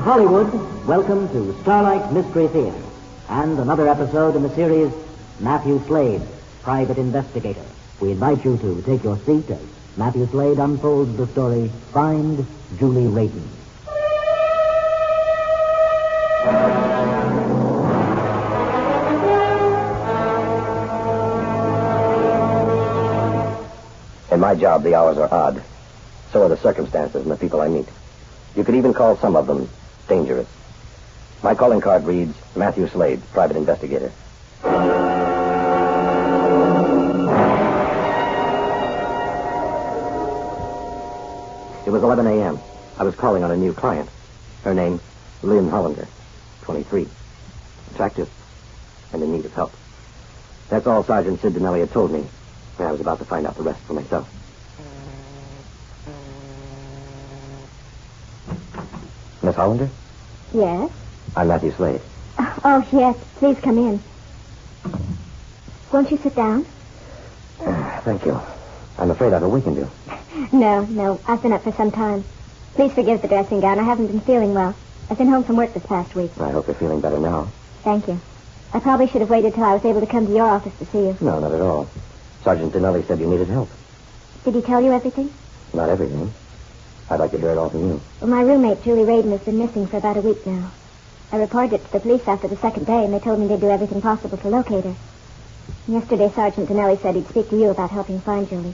Hollywood, welcome to Starlight Mystery Theater and another episode in the series, Matthew Slade, Private Investigator. We invite you to take your seat as Matthew Slade unfolds the story, Find Julie Rayton. In my job, the hours are odd. So are the circumstances and the people I meet. You could even call some of them dangerous. My calling card reads, Matthew Slade, Private Investigator. It was 11 a.m. I was calling on a new client. Her name, Lynn Hollander, 23. Attractive and in need of help. That's all Sergeant Sid Dinelli had told me. And I was about to find out the rest for myself. Miss Hollander? Yes? I'm Matthew Slade. Oh, yes. Please come in. Won't you sit down? Thank you. I'm afraid I've awakened you. No. I've been up for some time. Please forgive the dressing gown. I haven't been feeling well. I've been home from work this past week. I hope you're feeling better now. Thank you. I probably should have waited till I was able to come to your office to see you. No, not at all. Sergeant Dinelli said you needed help. Did he tell you everything? Not everything. I'd like to hear it all from you. Well, my roommate, Julie Rayton, has been missing for about a week now. I reported it to the police after the second day, and they told me they'd do everything possible to locate her. Yesterday, Sergeant Dinelli said he'd speak to you about helping find Julie.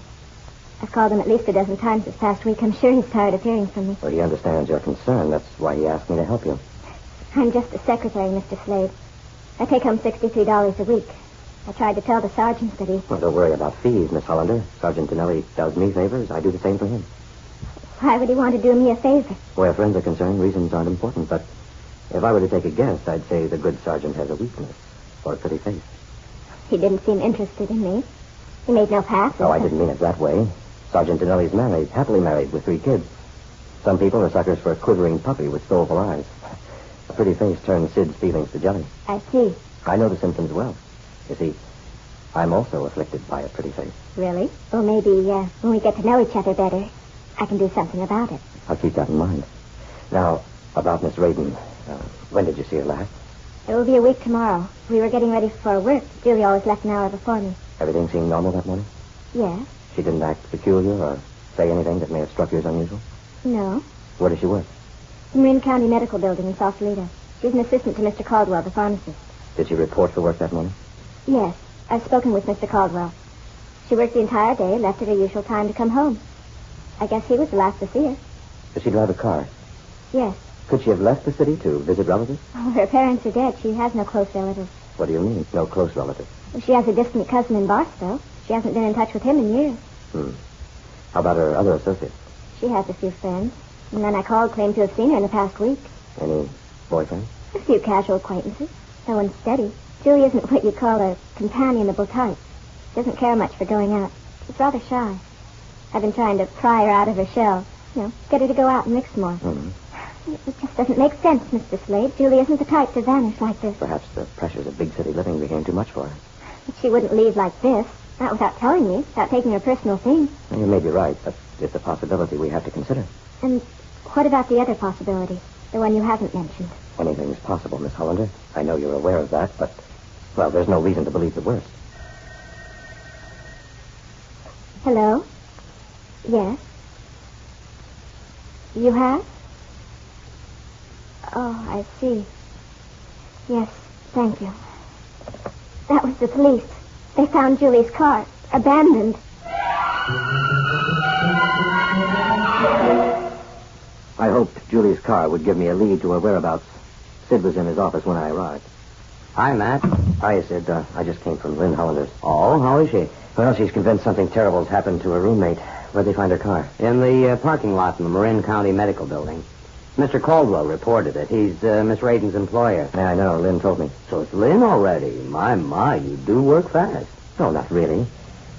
I've called him at least a dozen times this past week. I'm sure he's tired of hearing from me. Well, he understands your concern. That's why he asked me to help you. I'm just a secretary, Mr. Slade. I take home $63 a week. I tried to tell the sergeant that he... Well, don't worry about fees, Miss Hollander. Sergeant Dinelli does me favors. I do the same for him. Why would he want to do me a favor? Where friends are concerned, reasons aren't important. But if I were to take a guess, I'd say the good sergeant has a weakness for a pretty face. He didn't seem interested in me. He made no passes. Oh, I didn't mean it that way. Sergeant Dinelli's married, happily married, with 3 kids. Some people are suckers for a quivering puppy with soulful eyes. A pretty face turns Sid's feelings to jelly. I see. I know the symptoms well. You see, I'm also afflicted by a pretty face. Really? Well, maybe when we get to know each other better, I can do something about it. I'll keep that in mind. Now, about Miss Rayton. When did you see her last? It will be a week tomorrow. We were getting ready for work. Julie always left an hour before me. Everything seemed normal that morning? Yes. She didn't act peculiar or say anything that may have struck you as unusual? No. Where does she work? The Marin County Medical Building in South Slade. She's an assistant to Mr. Caldwell, the pharmacist. Did she report for work that morning? Yes. I've spoken with Mr. Caldwell. She worked the entire day, left at her usual time to come home. I guess he was the last to see her. Does she drive a car? Yes. Could she have left the city to visit relatives? Oh, her parents are dead. She has no close relatives. What do you mean, no close relatives? Well, she has a distant cousin in Barstow. She hasn't been in touch with him in years. How about her other associates? She has a few friends. And then I called, claimed to have seen her in the past week. Any boyfriend? A few casual acquaintances. No one steady. Julie isn't what you'd call a companionable type. She doesn't care much for going out. She's rather shy. I've been trying to pry her out of her shell. Get her to go out and mix more. It just doesn't make sense, Mr. Slade. Julie isn't the type to vanish like this. Perhaps the pressures of big city living became too much for her. But she wouldn't leave like this. Not without telling me, without taking her personal things. You may be right, but it's a possibility we have to consider. And what about the other possibility? The one you haven't mentioned? Anything's possible, Miss Hollander. I know you're aware of that, but, well, there's no reason to believe the worst. Hello? Yes? You have? Oh, I see. Yes, thank you. That was the police. They found Julie's car, abandoned. I hoped Julie's car would give me a lead to her whereabouts. Sid was in his office when I arrived. Hi, Matt. Hi, Sid. I just came from Lynn Hollander's. Oh, how is she? Well, she's convinced something terrible has happened to her roommate. Where'd they find her car? In the parking lot in the Marin County Medical Building. Mr. Caldwell reported it. He's Miss Rayton's employer. Yeah, I know. Lynn told me. So it's Lynn already. My, you do work fast. No, not really.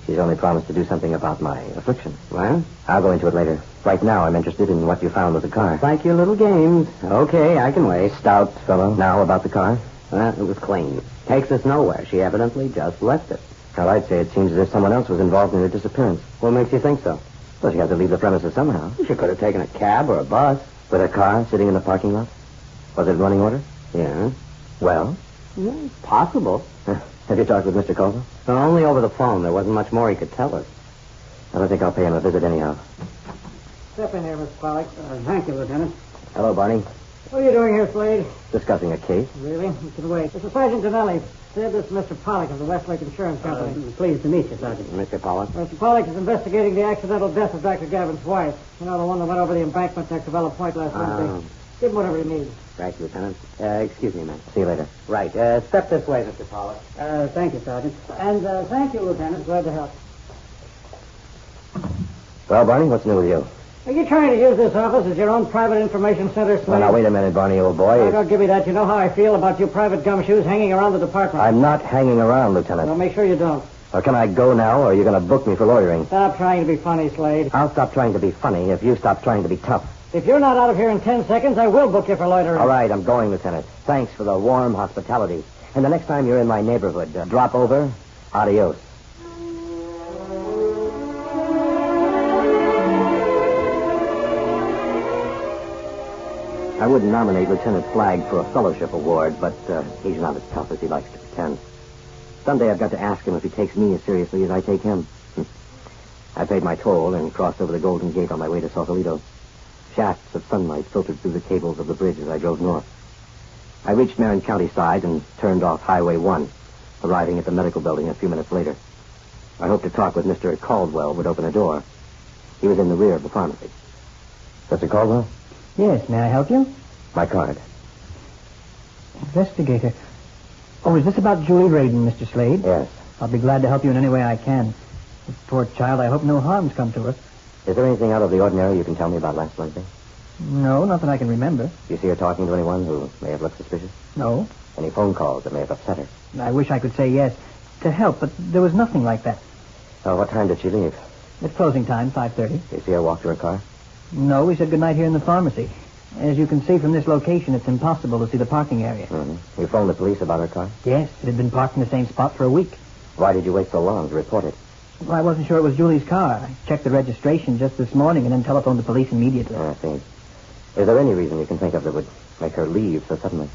She's only promised to do something about my affliction. Well? I'll go into it later. Right now, I'm interested in what you found with the car. Like your little games. Okay, I can wait. Stout fellow. Now about the car? It was clean. Takes us nowhere. She evidently just left it. Well, I'd say it seems as if someone else was involved in her disappearance. What makes you think so? Well, she had to leave the premises somehow. She could have taken a cab or a bus. With a car sitting in the parking lot? Was it running order? Yeah. Well? Yeah, it's possible. Have you talked with Mr. Caldwell? No, only over the phone. There wasn't much more he could tell us. I don't think I'll pay him a visit anyhow. Step in here, Mr. Pollock. Thank you, Lieutenant. Hello, Barney. What are you doing here, Slade? Discussing a case. Really? You can wait. This is Sergeant Donnelly. Said this is Mr. Pollock of the Westlake Insurance Company. Pleased to meet you, Sergeant. Mr. Pollock. Mr. Pollock is investigating the accidental death of Dr. Gavin's wife. You know, the one that went over the embankment near Cabela Point last Wednesday. Give him whatever he needs. Thank you, Lieutenant. Excuse me, man. See you later. Right. Step this way, Mr. Pollock. Thank you, Sergeant. And thank you, Lieutenant. Glad to help. Well, Barney, what's new with you? Are you trying to use this office as your own private information center, Slade? Well, now, wait a minute, Barney, old boy. Oh, don't give me that. You know how I feel about you private gumshoes hanging around the department. I'm not hanging around, Lieutenant. Well, make sure you don't. Or can I go now, or are you going to book me for loitering? Stop trying to be funny, Slade. I'll stop trying to be funny if you stop trying to be tough. If you're not out of here in 10 seconds, I will book you for loitering. All right, I'm going, Lieutenant. Thanks for the warm hospitality. And the next time you're in my neighborhood, drop over. Adios. I wouldn't nominate Lieutenant Flagg for a fellowship award, but he's not as tough as he likes to pretend. Someday I've got to ask him if he takes me as seriously as I take him. I paid my toll and crossed over the Golden Gate on my way to Sausalito. Shafts of sunlight filtered through the cables of the bridge as I drove north. I reached Marin County side and turned off Highway 1, arriving at the medical building a few minutes later. I hoped to talk with Mr. Caldwell would open a door. He was in the rear of the pharmacy. Mr. Caldwell? Yes, may I help you? My card. Investigator. Oh, is this about Julie Rayton, Mr. Slade? Yes. I'll be glad to help you in any way I can. This poor child, I hope no harm's come to her. Is there anything out of the ordinary you can tell me about last Wednesday? No, not that I can remember. Do you see her talking to anyone who may have looked suspicious? No. Any phone calls that may have upset her? I wish I could say yes to help, but there was nothing like that. Oh, what time did she leave? It's closing time, 5:30. Did you see her walk to her car? No, we said goodnight here in the pharmacy. As you can see from this location, it's impossible to see the parking area. Mm-hmm. You phoned the police about her car? Yes, it had been parked in the same spot for a week. Why did you wait so long to report it? Well, I wasn't sure it was Julie's car. I checked the registration just this morning and then telephoned the police immediately. I see. Is there any reason you can think of that would make her leave so suddenly?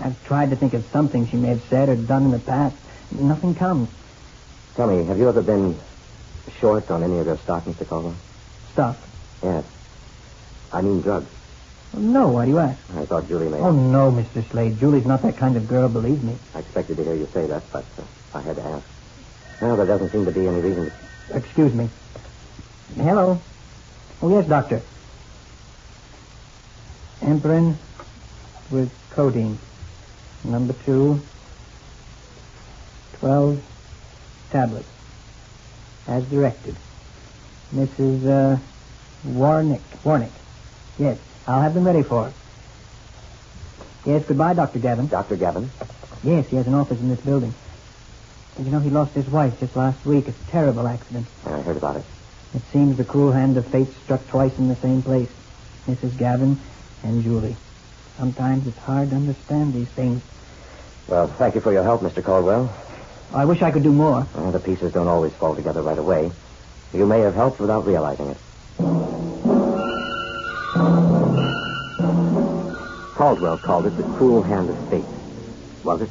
I've tried to think of something she may have said or done in the past. Nothing comes. Tell me, have you ever been short on any of your stock, Mr. Caldwell? Stock? Yes. I mean drugs. No, why do you ask? I thought Julie may... Oh, no, Mr. Slade. Julie's not that kind of girl, believe me. I expected to hear you say that, but I had to ask. Well, there doesn't seem to be any reason to... Excuse me. Hello. Oh, yes, doctor. Amprin with codeine. Number 2. 12 tablets. As directed. Mrs. Warnick. Yes, I'll have them ready for her. Yes, goodbye, Dr. Gavin. Dr. Gavin? Yes, he has an office in this building. You know, he lost his wife just last week. It's a terrible accident. I heard about it. It seems the cruel hand of fate struck twice in the same place. Mrs. Gavin and Julie. Sometimes it's hard to understand these things. Well, thank you for your help, Mr. Caldwell. I wish I could do more. Well, the pieces don't always fall together right away. You may have helped without realizing it. Caldwell called it the cruel hand of fate. Was it?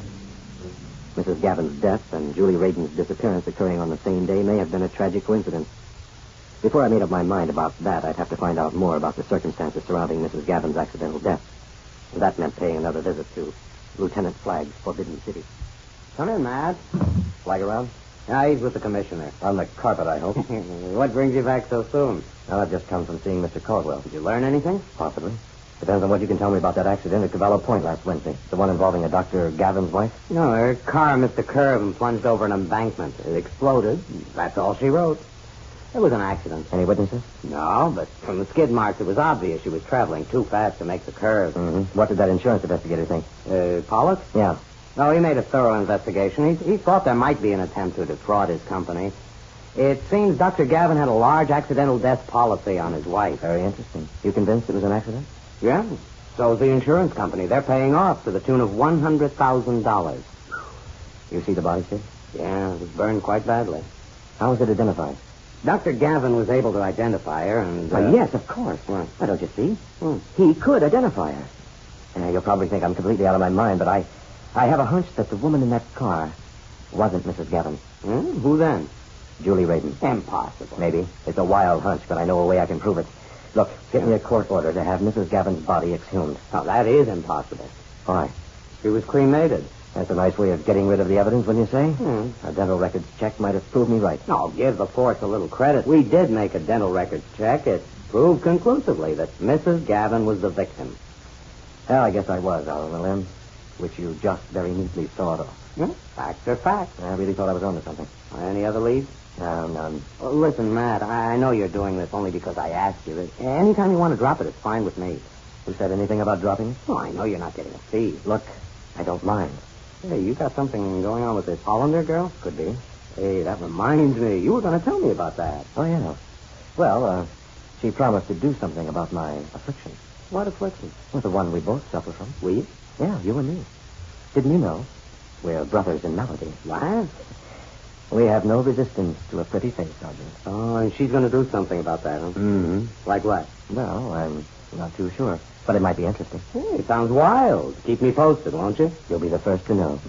Mrs. Gavin's death and Julie Rayton's disappearance occurring on the same day may have been a tragic coincidence. Before I made up my mind about that, I'd have to find out more about the circumstances surrounding Mrs. Gavin's accidental death. And that meant paying another visit to Lieutenant Flagg's Forbidden City. Come in, Matt. Flag around? Yeah, he's with the commissioner. On the carpet, I hope. What brings you back so soon? Well, I've just come from seeing Mr. Caldwell. Did you learn anything? Possibly. Depends on what you can tell me about that accident at Cabela Point last Wednesday. The one involving a Dr. Gavin's wife? No, her car missed the curve and plunged over an embankment. It exploded. That's all she wrote. It was an accident. Any witnesses? No, but from the skid marks, it was obvious she was traveling too fast to make the curve. Mm-hmm. What did that insurance investigator think? Pollock? Yeah. No, he made a thorough investigation. He thought there might be an attempt to defraud his company. It seems Dr. Gavin had a large accidental death policy on his wife. Very interesting. You convinced it was an accident? Yeah. So is the insurance company. They're paying off to the tune of $100,000. You see the body, Sid? Yeah, it was burned quite badly. How was it identified? Dr. Gavin was able to identify her, and... Yes, of course. Why don't you see? He could identify her. You'll probably think I'm completely out of my mind, but I have a hunch that the woman in that car wasn't Mrs. Gavin. Who then? Julie Rayton. Impossible. Maybe. It's a wild hunch, but I know a way I can prove it. Look, get me a court order to have Mrs. Gavin's body exhumed. Now, that is impossible. Why? She was cremated. That's a nice way of getting rid of the evidence, wouldn't you say? A dental records check might have proved me right. No, give the force a little credit. We did make a dental records check. It proved conclusively that Mrs. Gavin was the victim. Well, I guess I was out on a limb, which you just very neatly thought of. Facts are facts. I really thought I was onto something. Any other leads? No, none. Well, listen, Matt, I know you're doing this only because I asked you. Anytime you want to drop it, it's fine with me. Who said anything about dropping it? Oh, I know you're not getting a fee. Look, I don't mind. Hey, you got something going on with this Hollander girl? Could be. Hey, that reminds me. You were going to tell me about that. Oh, yeah. Well, she promised to do something about my affliction. What affliction? Well, the one we both suffer from. We? Yeah, you and me. Didn't you know? We're brothers in malady. What? We have no resistance to a pretty face, Sergeant. Oh, and she's going to do something about that, huh? Mm-hmm. Like what? Well, I'm not too sure, but it might be interesting. Hey, sounds wild. Keep me posted, won't you? You'll be the first to know.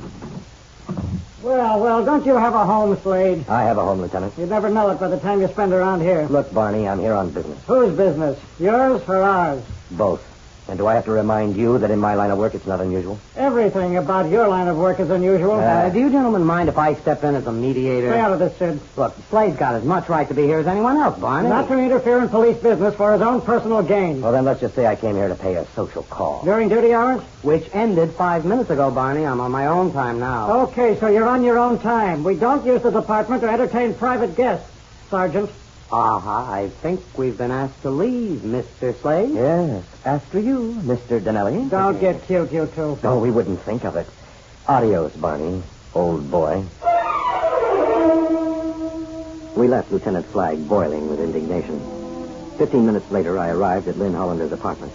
Well, don't you have a home, Slade? I have a home, Lieutenant. You'd never know it by the time you spend around here. Look, Barney, I'm here on business. Whose business? Yours or ours? Both. And do I have to remind you that in my line of work it's not unusual? Everything about your line of work is unusual. Do you gentlemen mind if I step in as a mediator? Stay out of this, Sid. Look, Slade's got as much right to be here as anyone else, Barney. Not to interfere in police business for his own personal gain. Well, then let's just say I came here to pay a social call. During duty hours? Which ended 5 minutes ago, Barney. I'm on my own time now. Okay, so you're on your own time. We don't use the department to entertain private guests, Sergeant. I think we've been asked to leave, Mr. Slade. Yes, after you, Mr. Donnelly. Don't get cute, you two. No, we wouldn't think of it. Adios, Barney, old boy. We left Lieutenant Flagg boiling with indignation. 15 minutes later, I arrived at Lynn Hollander's apartment.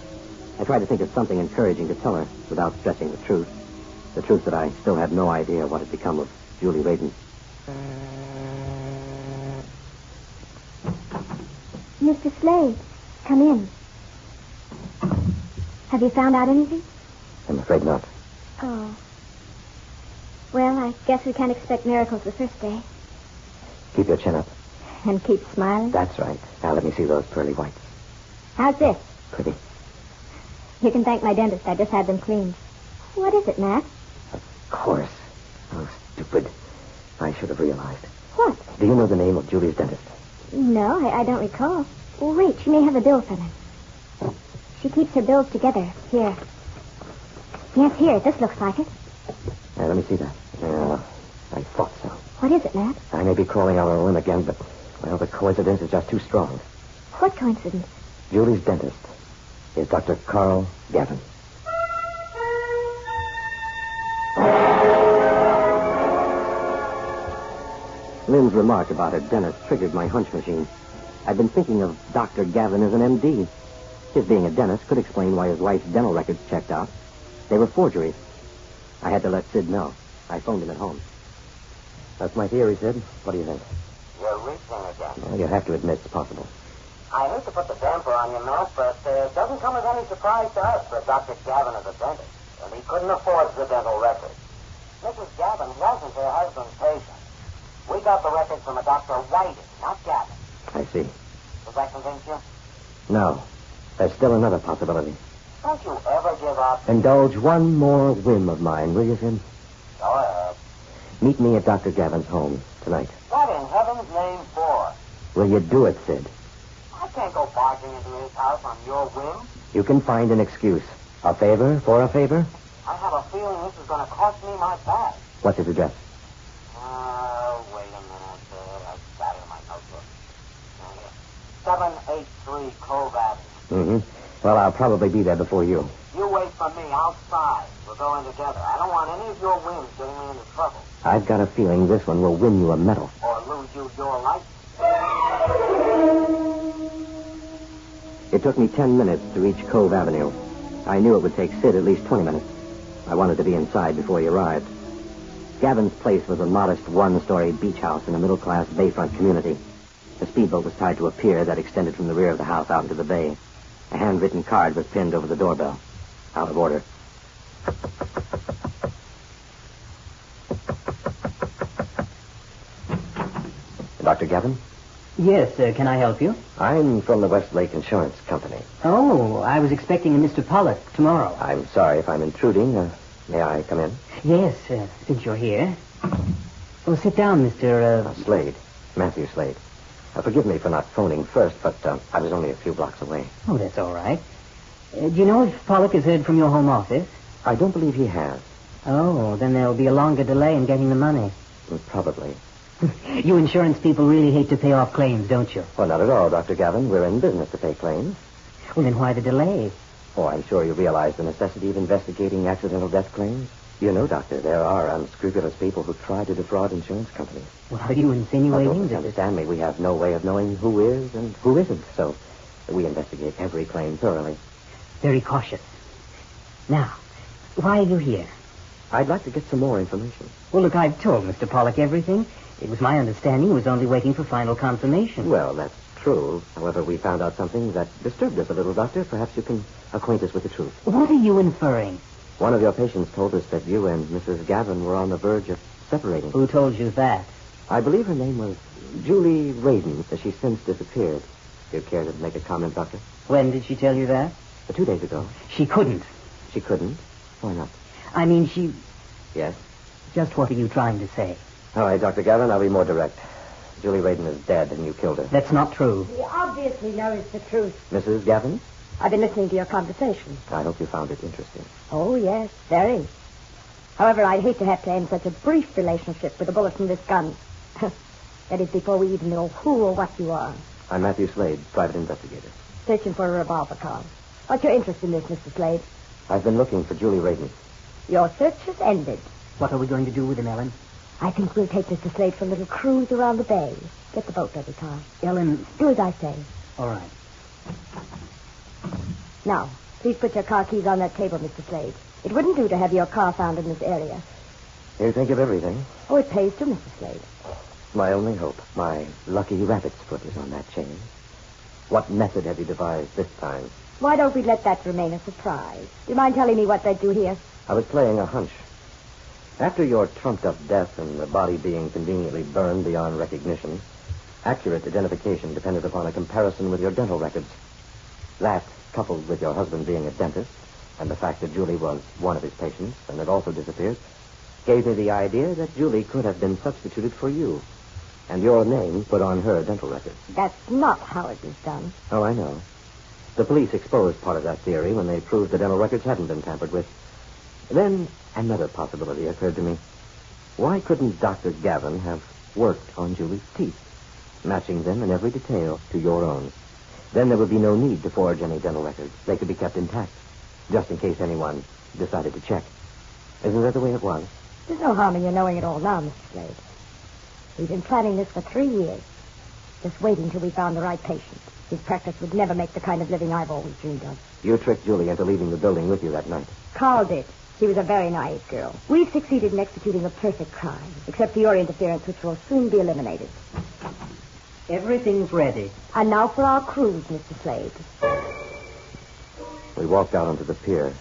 I tried to think of something encouraging to tell her without stressing the truth. The truth that I still had no idea what had become of Julie Rayton. Mr. Slade, come in. Have you found out anything? I'm afraid not. Oh. Well, I guess we can't expect miracles the first day. Keep your chin up. And keep smiling. That's right. Now let me see those pearly whites. How's this? Pretty. You can thank my dentist. I just had them cleaned. What is it, Matt? Of course. Oh, stupid. I should have realized. What? Do you know the name of Julie's dentist? No, I don't recall. Well, wait, she may have a bill for them. She keeps her bills together. Here. Yes, here. This looks like it. Yeah, let me see that. Yeah, I thought so. What is it, Matt? I may be crawling out on a limb again, but, well, the coincidence is just too strong. What coincidence? Julie's dentist is Dr. Carl Gavin. Lynn's remark about her dentist triggered my hunch machine. I'd been thinking of Dr. Gavin as an MD. His being a dentist could explain why his wife's dental records checked out. They were forgeries. I had to let Sid know. I phoned him at home. That's my theory, Sid. What do you think? You're reaching again. Well, you have to admit it's possible. I hate to put the damper on you, Matt, but it doesn't come as any surprise to us that Dr. Gavin is a dentist, and he couldn't afford the dental records. Mrs. Gavin wasn't her husband's patient. We got the records from a Dr. Whiting, not Gavin. I see. Does that convince you? No. There's still another possibility. Don't you ever give up? Indulge one more whim of mine, will you, Sid? Go ahead. Meet me at Dr. Gavin's home tonight. What in heaven's name for? Will you do it, Sid? I can't go barging into his house on your whim. You can find an excuse. A favor for a favor? I have a feeling this is going to cost me my bag. What's his address? Wait a minute. I've got it in my notebook. 783 Cove Avenue. Mm-hmm. Well, I'll probably be there before you. You wait for me outside. We're going together. I don't want any of your whims getting me into trouble. I've got a feeling this one will win you a medal. Or lose you your life. It took me 10 minutes to reach Cove Avenue. I knew it would take Sid at least 20 minutes. I wanted to be inside before he arrived. Gavin's place was a modest one-story beach house in a middle-class bayfront community. The speedboat was tied to a pier that extended from the rear of the house out into the bay. A handwritten card was pinned over the doorbell. Out of order. Dr. Gavin? Yes, can I help you? I'm from the Westlake Insurance Company. Oh, I was expecting a Mr. Pollock tomorrow. I'm sorry if I'm intruding. May I come in? Yes, since you're here. Well, sit down, Mr. Slade. Matthew Slade. Forgive me for not phoning first, but I was only a few blocks away. Oh, that's all right. Do you know if Pollock has heard from your home office? I don't believe he has. Oh, then there'll be a longer delay in getting the money. Probably. You insurance people really hate to pay off claims, don't you? Well, not at all, Dr. Gavin. We're in business to pay claims. Well, then why the delay? Oh, I'm sure you realize the necessity of investigating accidental death claims. You know, Doctor, there are unscrupulous people who try to defraud insurance companies. Well, are you insinuating that... Understand me, we have no way of knowing who is and who isn't, so we investigate every claim thoroughly. Very cautious. Now, why are you here? I'd like to get some more information. Well, look, I've told Mr. Pollock everything. It was my understanding he was only waiting for final confirmation. Well, that's true. However, we found out something that disturbed us a little, Doctor. Perhaps you can acquaint us with the truth. What are you inferring? One of your patients told us that you and Mrs. Gavin were on the verge of separating. Who told you that? I believe her name was Julie Rayton. She's since disappeared. Do you care to make a comment, Doctor? When did she tell you that? 2 days ago. She couldn't. She couldn't? Why not? I mean, she... Yes? Just what are you trying to say? All right, Dr. Gavin, I'll be more direct. Julie Rayton is dead, and you killed her. That's not true. He obviously knows the truth. Mrs. Gavin? I've been listening to your conversation. I hope you found it interesting. Oh, yes, very. However, I'd hate to have to end such a brief relationship with a bullet from this gun. That is before we even know who or what you are. I'm Matthew Slade, private investigator. Searching for a revolver, Carl. What's your interest in this, Mr. Slade? I've been looking for Julie Rayton. Your search has ended. What are we going to do with him, Ellen? I think we'll take Mr. Slade for a little cruise around the bay. Get the boat ready, Carl. Ellen... Do as I say. All right. Now, please put your car keys on that table, Mr. Slade. It wouldn't do to have your car found in this area. You think of everything. Oh, it pays to, Mr. Slade. My only hope. My lucky rabbit's foot is on that chain. What method have you devised this time? Why don't we let that remain a surprise? Do you mind telling me what they do here? I was playing a hunch. After your trumped-up death and the body being conveniently burned beyond recognition, accurate identification depended upon a comparison with your dental records. That, coupled with your husband being a dentist, and the fact that Julie was one of his patients and had also disappeared, gave me the idea that Julie could have been substituted for you, and your name put on her dental records. That's not how it was done. Oh, I know. The police exposed part of that theory when they proved the dental records hadn't been tampered with. Then another possibility occurred to me. Why couldn't Dr. Gavin have worked on Julie's teeth, matching them in every detail to your own? Then there would be no need to forge any dental records. They could be kept intact, just in case anyone decided to check. Isn't that the way it was? There's no harm in your knowing it all now, Mr. Slade. We've been planning this for 3 years. Just waiting till we found the right patient. His practice would never make the kind of living I've always dreamed of. You tricked Julie into leaving the building with you that night. Carl did. She was a very naive girl. We've succeeded in executing a perfect crime, except for your interference, which will soon be eliminated. Everything's ready. And now for our cruise, Mr. Slade. We walked out onto the pier,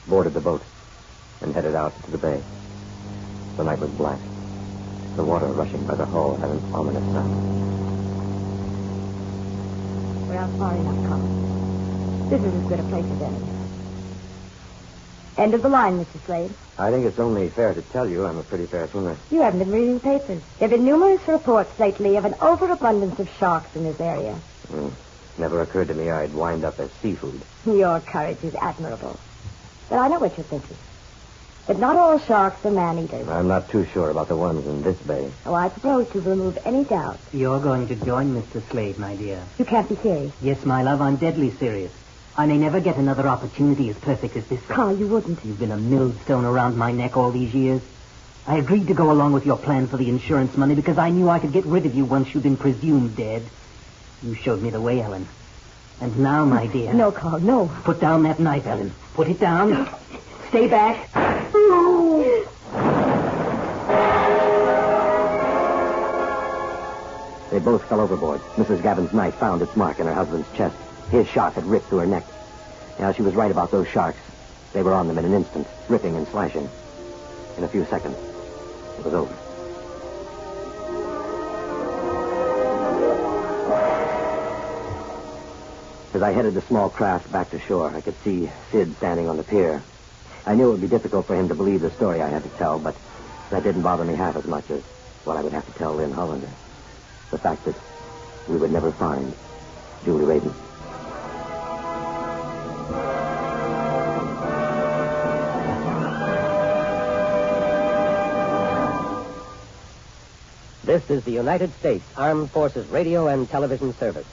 boarded the boat, and headed out to the bay. The night was black. The water rushing by the hull had an ominous sound. We're out far enough, Carl. This is as good a place as any. End of the line, Mr. Slade. I think it's only fair to tell you I'm a pretty fair swimmer. You haven't been reading the papers. There have been numerous reports lately of an overabundance of sharks in this area. Never occurred to me I'd wind up as seafood. Your courage is admirable. But I know what you're thinking. But not all sharks are man-eaters. I'm not too sure about the ones in this bay. Oh, I propose to remove any doubt. You're going to join Mr. Slade, my dear. You can't be serious. Yes, my love, I'm deadly serious. I may never get another opportunity as perfect as this one. Carl, you wouldn't. You've been a millstone around my neck all these years. I agreed to go along with your plan for the insurance money because I knew I could get rid of you once you'd been presumed dead. You showed me the way, Ellen. And now, my dear... No, Carl, no. Put down that knife, Ellen. Put it down. Stay back. They both fell overboard. Mrs. Gavin's knife found its mark in her husband's chest. His shot had ripped through her neck. Now, she was right about those sharks. They were on them in an instant, ripping and slashing. In a few seconds, it was over. As I headed the small craft back to shore, I could see Sid standing on the pier. I knew it would be difficult for him to believe the story I had to tell, but that didn't bother me half as much as what I would have to tell Lynn Hollander. The fact that we would never find Julie Rayton. This is the United States Armed Forces Radio and Television Service.